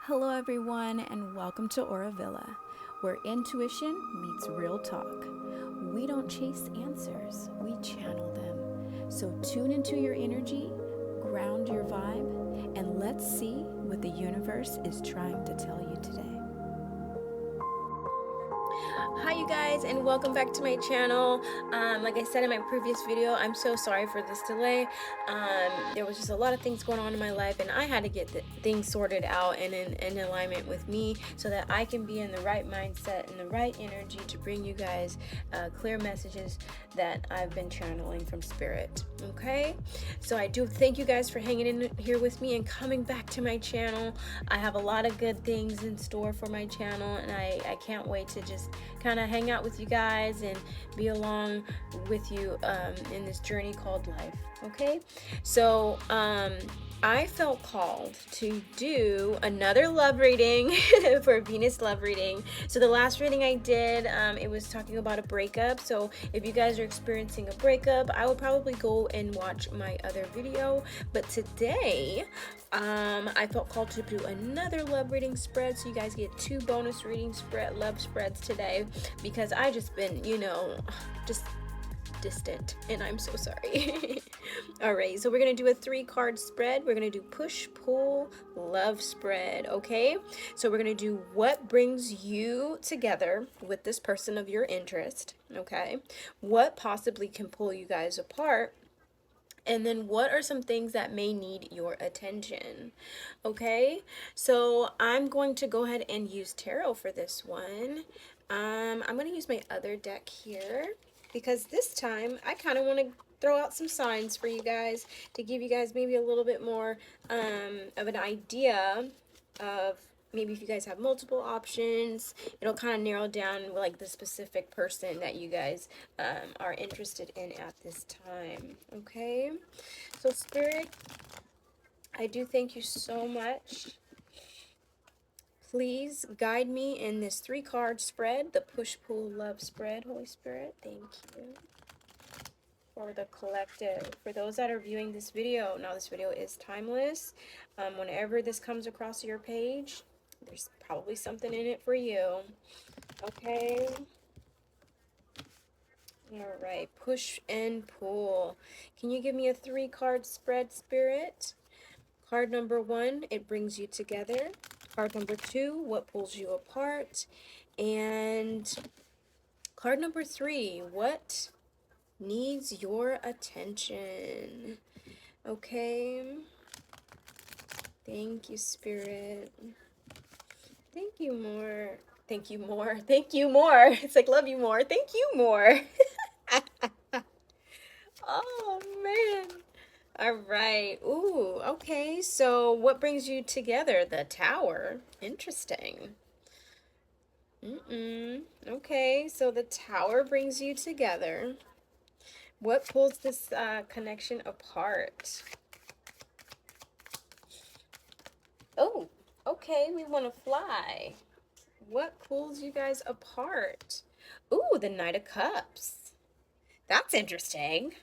Hello, everyone, and welcome to Aura Villa, where intuition meets real talk. We don't chase answers, we channel them. So tune into your energy, ground your vibe, and let's see what the universe is trying to tell you today. Hi you guys, and welcome back to my channel. Like I said in my previous video, I'm so sorry for this delay. There was just a lot of things going on in my life, and I had to get things sorted out and in alignment with me so that I can be in the right mindset and the right energy to bring you guys clear messages that I've been channeling from spirit. Okay, so I do thank you guys for hanging in here with me and coming back to my channel. I have a lot of good things in store for my channel, and I can't wait to just kind of hang out with you guys and be along with you in this journey called life. Okay, so I felt called to do another love reading for Venus love reading. So the last reading I did, it was talking about a breakup. So if you guys are experiencing a breakup, I will probably go and watch my other video. But today, I felt called to do another love reading spread. So you guys get 2 bonus reading love spreads today, because I just been, just distant, and I'm so sorry. All right, so we're gonna do a 3-card spread. We're gonna do push, pull, love spread. Okay, so we're gonna do what brings you together with this person of your interest. Okay, what possibly can pull you guys apart, and then what are some things that may need your attention. Okay, so I'm going to go ahead and use tarot for this one. I'm going to use my other deck here, because this time I kind of want to throw out some signs for you guys to give you guys maybe a little bit more of an idea of maybe if you guys have multiple options. It'll kind of narrow down like the specific person that you guys are interested in at this time. Okay, so Spirit, I do thank you so much. Please guide me in this 3-card spread, the push pull love spread. Holy Spirit, thank you for the collective. For those that are viewing this video, now this video is timeless. Whenever this comes across your page, there's probably something in it for you. Okay. All right, push and pull. Can you give me a 3-card spread, Spirit? Card number 1, it brings you together. Card number 2, what pulls you apart? And card number 3, what needs your attention? Okay. Thank you, Spirit. Thank you more. Thank you more. Thank you more. It's like love you more. Thank you more. Oh, man. All right. Ooh, okay. So what brings you together? The Tower. Interesting. Okay, so the Tower brings you together. What pulls this connection apart? Oh, okay, we want to fly. What pulls you guys apart? Ooh, the Knight of Cups. That's interesting.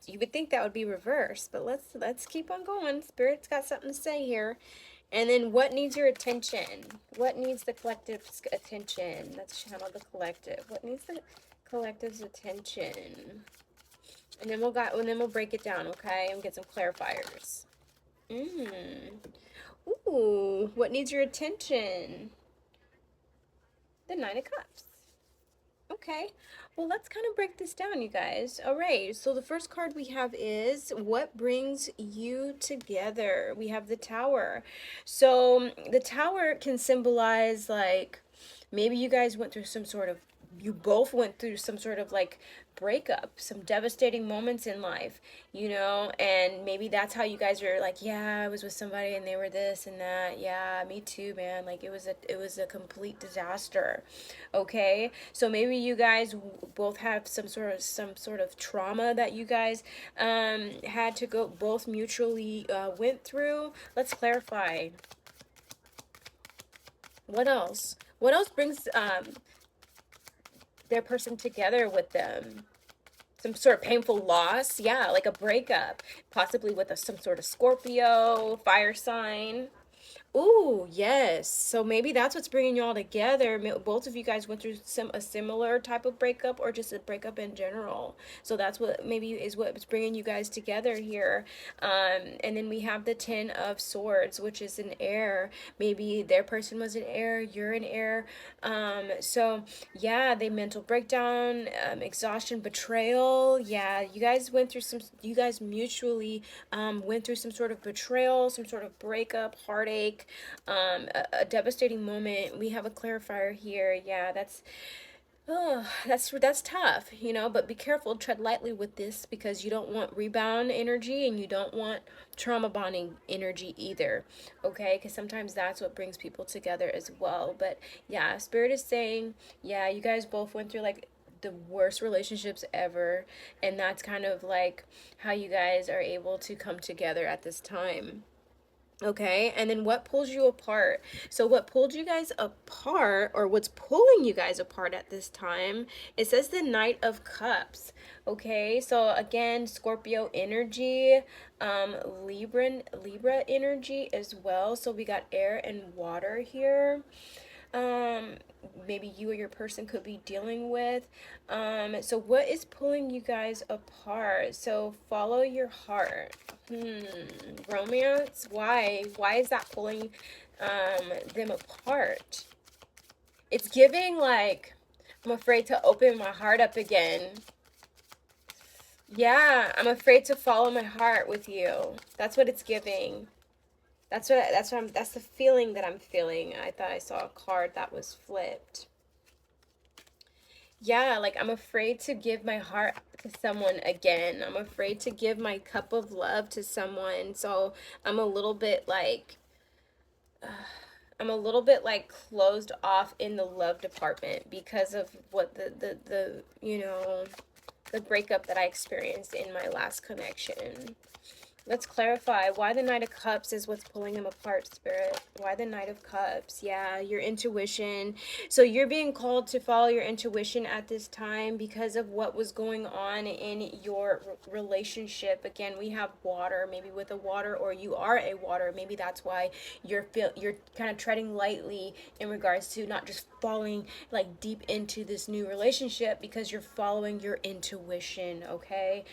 You would think that would be reversed, but let's keep on going. Spirit's got something to say here. And then what needs your attention? What needs the collective's attention? Let's channel the collective. What needs the collective's attention? And then we'll break it down, okay? And get some clarifiers. Ooh, what needs your attention? The Nine of Cups. Okay, well, let's kind of break this down, you guys. All right, so the first card we have is what brings you together. We have the Tower. So the Tower can symbolize, like, maybe you guys went through you both went through some sort of like breakup, some devastating moments in life, and maybe that's how you guys are like, yeah, I was with somebody and they were this and that. Yeah, me too, man. Like it was a complete disaster. Okay, so maybe you guys both have some sort of trauma that you guys had to go both mutually went through. Let's clarify. What else brings their person together with them? Some sort of painful loss. Yeah, like a breakup, possibly with some sort of Scorpio fire sign. Ooh, yes. So maybe that's what's bringing y'all together. Both of you guys went through a similar type of breakup, or just a breakup in general. So that's what maybe is what's bringing you guys together here. And then we have the Ten of Swords, which is an air. Maybe their person was an air, you're an air. So yeah, they mental breakdown, exhaustion, betrayal. Yeah, you guys went through some. You guys mutually went through some sort of betrayal, some sort of breakup, heartache, a devastating moment. We have a clarifier here. Yeah, that's tough, you know, but be careful, tread lightly with this, because you don't want rebound energy and you don't want trauma bonding energy either, okay? Because sometimes that's what brings people together as well. But yeah, Spirit is saying, yeah, you guys both went through like the worst relationships ever, and that's kind of like how you guys are able to come together at this time. Okay, and then what pulls you apart? So, what pulled you guys apart, or what's pulling you guys apart at this time? It says the Knight of Cups. Okay, so again, Scorpio energy, Libra energy as well. So we got air and water here. um Maybe you or your person could be dealing with. So what is pulling you guys apart? So follow your heart. Romance, why is that pulling them apart? It's giving like, I'm afraid to open my heart up again. Yeah, I'm afraid to follow my heart with you. That's what it's giving. That's the feeling that I'm feeling. I thought I saw a card that was flipped. Yeah, like I'm afraid to give my heart to someone again. I'm afraid to give my cup of love to someone. So I'm a little bit like I'm a little bit like closed off in the love department because of what the you know, the breakup that I experienced in my last connection. Let's clarify why the Knight of Cups is what's pulling them apart, Spirit. Why the Knight of Cups? Yeah, your intuition. So you're being called to follow your intuition at this time because of what was going on in your relationship. Again, we have water, maybe with a water, or you are a water. Maybe that's why you're kind of treading lightly in regards to not just falling like deep into this new relationship, because you're following your intuition, okay?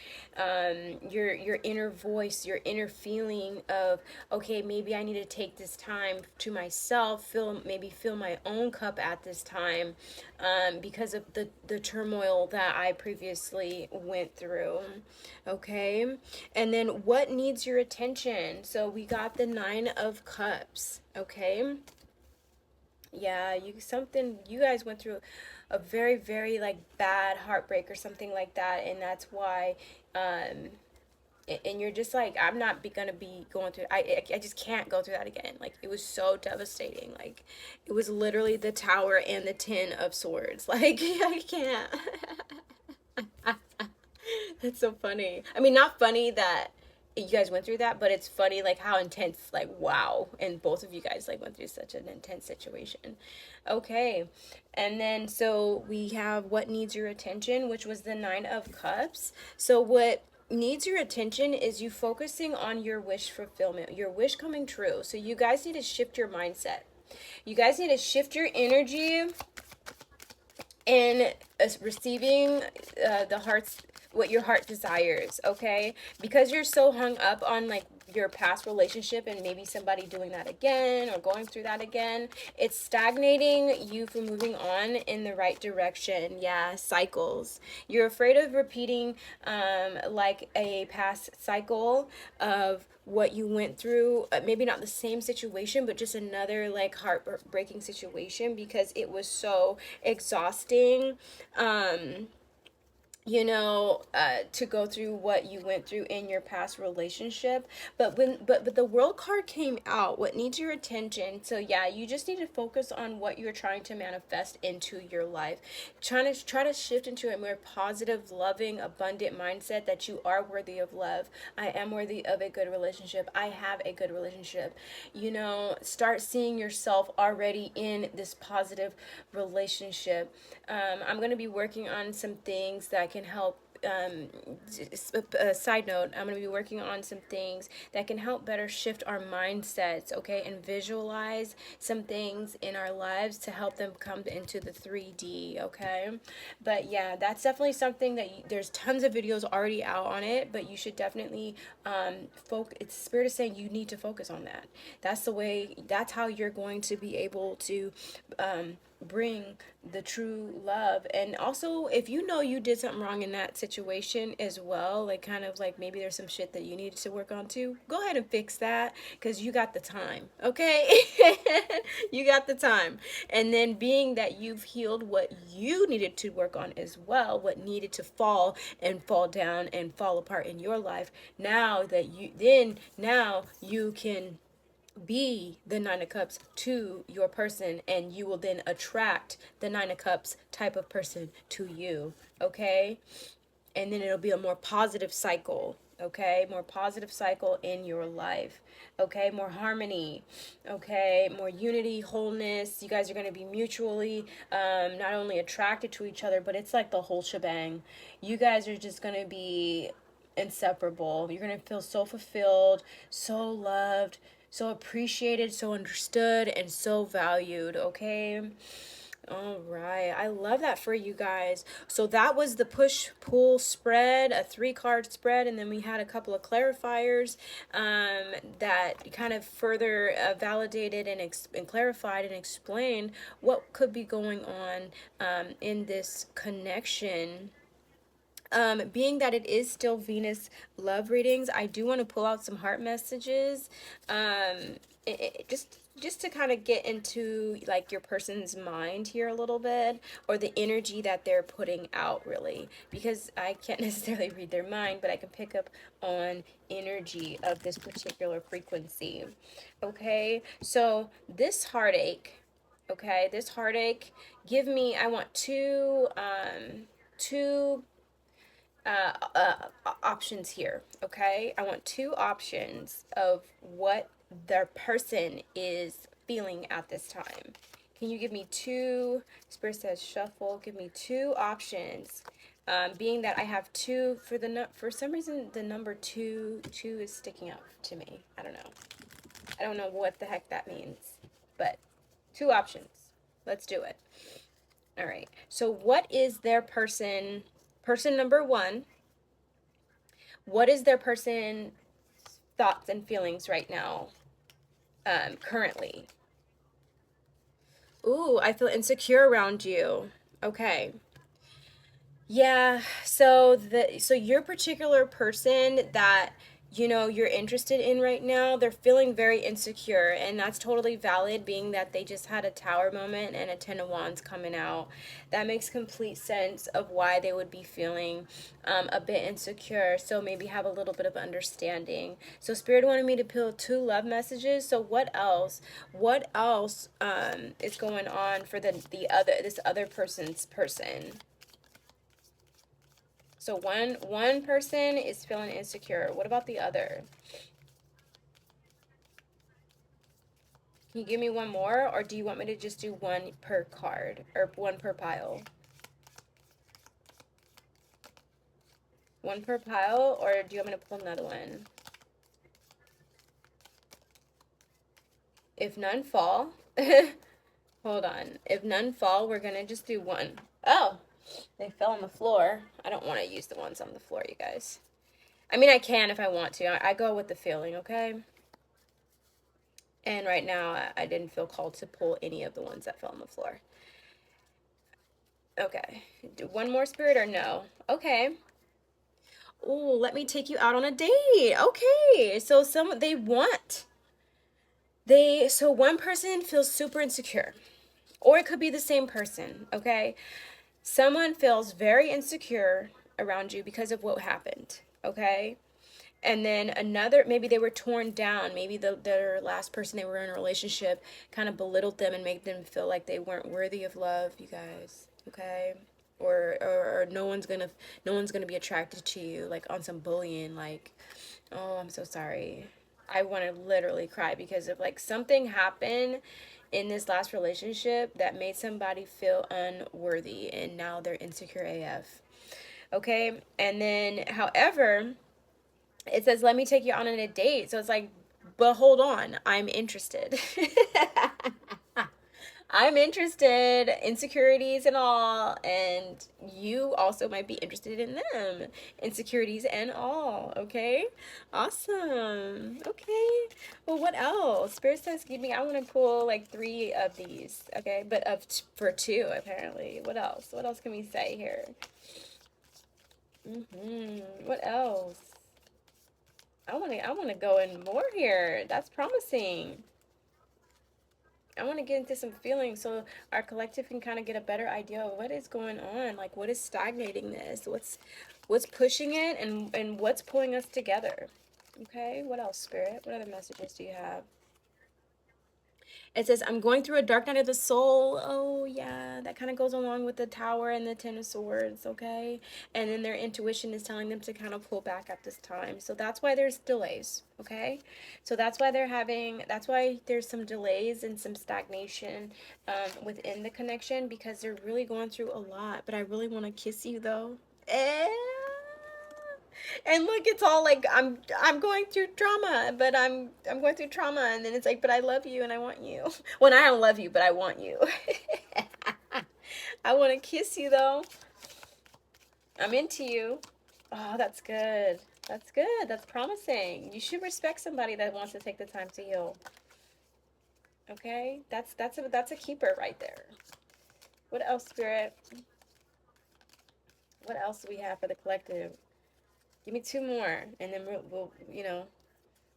Your inner voice, your inner feeling of, okay, maybe I need to take this time to myself, fill my own cup at this time, because of the turmoil that I previously went through. Okay, and then what needs your attention? So we got the Nine of Cups. Okay, yeah, you guys went through a very, very like bad heartbreak or something like that, and that's why um and you're just like, I'm not gonna be going through, I just can't go through that again. Like, it was so devastating. Like, it was literally the Tower and the Ten of Swords. Like, I can't. That's so funny. I mean, not funny that you guys went through that, but it's funny like how intense, like, wow, and both of you guys like went through such an intense situation. Okay, and then so we have what needs your attention, which was the Nine of Cups. So what needs your attention is you focusing on your wish fulfillment, your wish coming true. So you guys need to shift your mindset. You guys need to shift your energy and receiving the heart's, what your heart desires, okay? Because you're so hung up on like your past relationship and maybe somebody doing that again or going through that again, it's stagnating you from moving on in the right direction. Yeah, cycles. You're afraid of repeating like a past cycle of what you went through, maybe not the same situation, but just another like heartbreaking situation, because it was so exhausting. To go through what you went through in your past relationship. But the World card came out, what needs your attention. So yeah, you just need to focus on what you're trying to manifest into your life. Try to shift into a more positive, loving, abundant mindset that you are worthy of love. I am worthy of a good relationship. I have a good relationship. Start seeing yourself already in this positive relationship. I'm going to be working on some things that can help side note, I'm going to be working on some things that can help better shift our mindsets, okay, and visualize some things in our lives to help them come into the 3D, okay? But yeah, that's definitely something that there's tons of videos already out on it, but you should definitely it's Spirit is saying you need to focus on that. That's the way, that's how you're going to be able to bring the true love. And also, if you know you did something wrong in that situation as well, like kind of like maybe there's some shit that you needed to work on too, go ahead and fix that, because you got the time, okay? You got the time. And then being that you've healed what you needed to work on as well, what needed to fall and fall down and fall apart in your life, now that now you can be the Nine of Cups to your person, and you will then attract the Nine of Cups type of person to you, okay? And then it'll be a more positive cycle, okay? More positive cycle in your life, okay? More harmony, okay? More unity, wholeness. You guys are going to be mutually not only attracted to each other, but it's like the whole shebang. You guys are just going to be inseparable. You're going to feel so fulfilled, so loved, so appreciated, so understood, and so valued, okay? All right. I love that for you guys. So that was the push pull spread, a 3-card spread, and then we had a couple of clarifiers that kind of further validated and clarified and explained what could be going on in this connection. Being that it is still Venus love readings, I do want to pull out some heart messages. Just to kind of get into like your person's mind here a little bit, or the energy that they're putting out, really, because I can't necessarily read their mind, but I can pick up on energy of this particular frequency. Okay, so this heartache, give me, I want two options here, okay? I want 2 options of what their person is feeling at this time. Can you give me 2? Spirit says shuffle. Give me 2 options. Being that I have 2 for some reason the number 2 is sticking out to me. I don't know. I don't know what the heck that means, but 2 options. Let's do it. All right. So what is their person number 1? What is their person thoughts and feelings right now, currently? Ooh, I feel insecure around you. Okay. Yeah, so your particular person that you're interested in right now, they're feeling very insecure, and that's totally valid, being that they just had a Tower moment and a Ten of Wands coming out. That makes complete sense of why they would be feeling a bit insecure. So maybe have a little bit of understanding. So Spirit wanted me to peel 2 love messages. So what else? What else is going on for this other person's person? So one person is feeling insecure. What about the other? Can you give me one more, or do you want me to just do 1 per card, or 1 per pile? 1 per pile, or do you want me to pull another one? If none fall, hold on. If none fall, we're gonna just do 1. Oh, they fell on the floor. I don't want to use the ones on the floor, you guys. I mean, I can if I want to. I go with the feeling, okay? And right now, I didn't feel called to pull any of the ones that fell on the floor. Okay. Do 1 more, Spirit, or no? Okay. Oh, let me take you out on a date. Okay. So so one person feels super insecure, or it could be the same person, okay? Someone feels very insecure around you because of what happened, okay? And then another, maybe they were torn down. Maybe their last person they were in a relationship kind of belittled them and made them feel like they weren't worthy of love, you guys, okay? Or no one's gonna be attracted to you, like on some bullying, like, oh, I'm so sorry. I want to literally cry because of like something happened in this last relationship that made somebody feel unworthy, and now they're insecure AF. Okay. And then, however, it says, let me take you on a date. So it's like, but hold on, I'm interested. I'm interested, insecurities and all, and you also might be interested in them, insecurities and all. Okay, awesome. Okay, well, what else? Spirit says, give me. I want to pull like 3 of these. Okay, but for 2 apparently. What else? What else can we say here? What else? I want to go in more here. That's promising. I want to get into some feelings so our collective can kind of get a better idea of what is going on, like what is stagnating this, what's pushing it, and what's pulling us together. Okay, what else, Spirit? What other messages do you have? It says, I'm going through a dark night of the soul. Oh, yeah. That kind of goes along with the Tower and the Ten of Swords, okay? And then their intuition is telling them to kind of pull back at this time. So that's why there's delays, okay? So that's why that's why there's some delays and some stagnation within the connection, because they're really going through a lot. But I really want to kiss you, though. And look, it's all like I'm going through trauma, but I'm going through trauma, and then it's like, but I love you and I want you. Well, I don't love you, but I want you. I want to kiss you though. I'm into you. Oh, that's good. That's good. That's promising. You should respect somebody that wants to take the time to heal. Okay? That's a keeper right there. What else, Spirit? What else do we have for the collective? Give me 2 more, and then we'll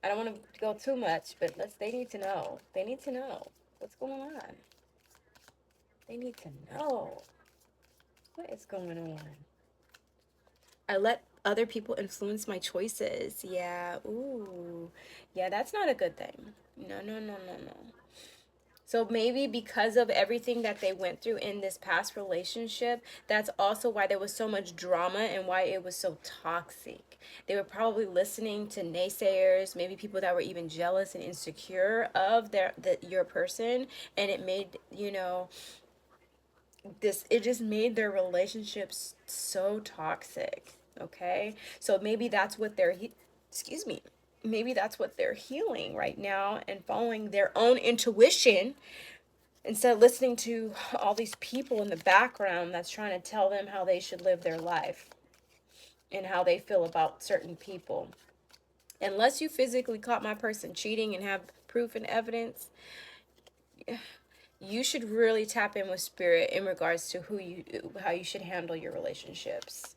I don't want to go too much, but they need to know. They need to know what's going on. They need to know what is going on. I let other people influence my choices. Yeah. Ooh. Yeah, that's not a good thing. No, no, no, no, no. So maybe because of everything that they went through in this past relationship, that's also why there was so much drama and why it was so toxic. They were probably listening to naysayers, maybe people that were even jealous and insecure of your person, and it made, it just made their relationships so toxic. Okay? So maybe that's what excuse me. Maybe that's what they're healing right now and following their own intuition instead of listening to all these people in the background that's trying to tell them how they should live their life and how they feel about certain people. Unless you physically caught my person cheating and have proof and evidence, you should really tap in with Spirit in regards to how you should handle your relationships.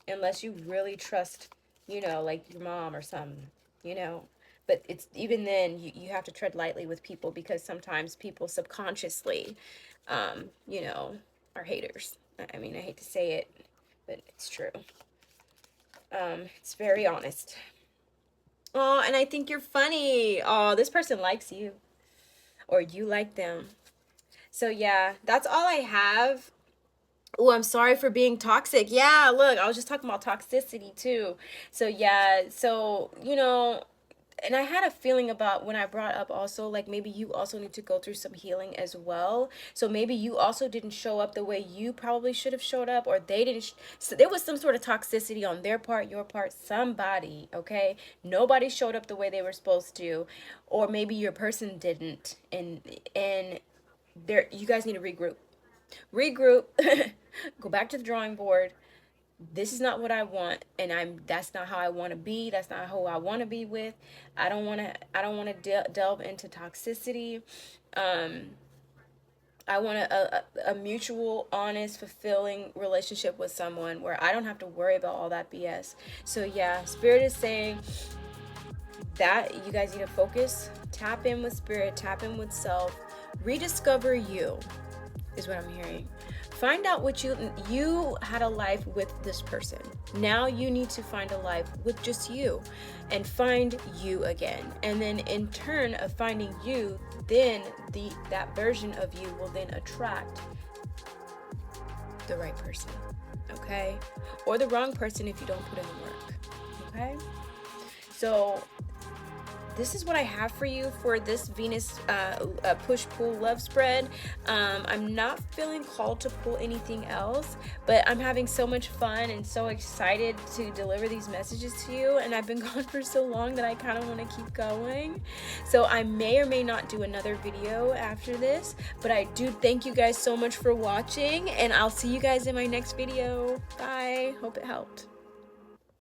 Unless you really trust, like your mom or something, But it's even then you have to tread lightly with people, because sometimes people subconsciously, are haters. I mean, I hate to say it, but it's true. It's very honest. Oh, and I think you're funny. Oh, this person likes you, or you like them. So yeah, that's all I have. Oh, I'm sorry for being toxic. Yeah, look, I was just talking about toxicity too. So yeah, and I had a feeling about when I brought up also, like, maybe you also need to go through some healing as well. So maybe you also didn't show up the way you probably should have showed up, or they didn't. So there was some sort of toxicity on their part, your part, somebody, okay? Nobody showed up the way they were supposed to, or maybe your person didn't. And there, you guys need to regroup, go back to the drawing board. This is not what I want, and that's not how I want to be. That's not who I want to be with. I don't want to delve into toxicity. I want a mutual, honest, fulfilling relationship with someone where I don't have to worry about all that BS. So yeah, Spirit is saying that you guys need to focus, tap in with Spirit, tap in with self, rediscover you is what I'm hearing. Find out what you had a life with this person. Now you need to find a life with just you and find you again. And then in turn of finding you, then that version of you will then attract the right person. Okay? Or the wrong person if you don't put in the work. Okay? So this is what I have for you for this Venus push-pull love spread. I'm not feeling called to pull anything else, but I'm having so much fun and so excited to deliver these messages to you, and I've been gone for so long that I kind of want to keep going. So I may or may not do another video after this, but I do thank you guys so much for watching, and I'll see you guys in my next video. Bye. Hope it helped.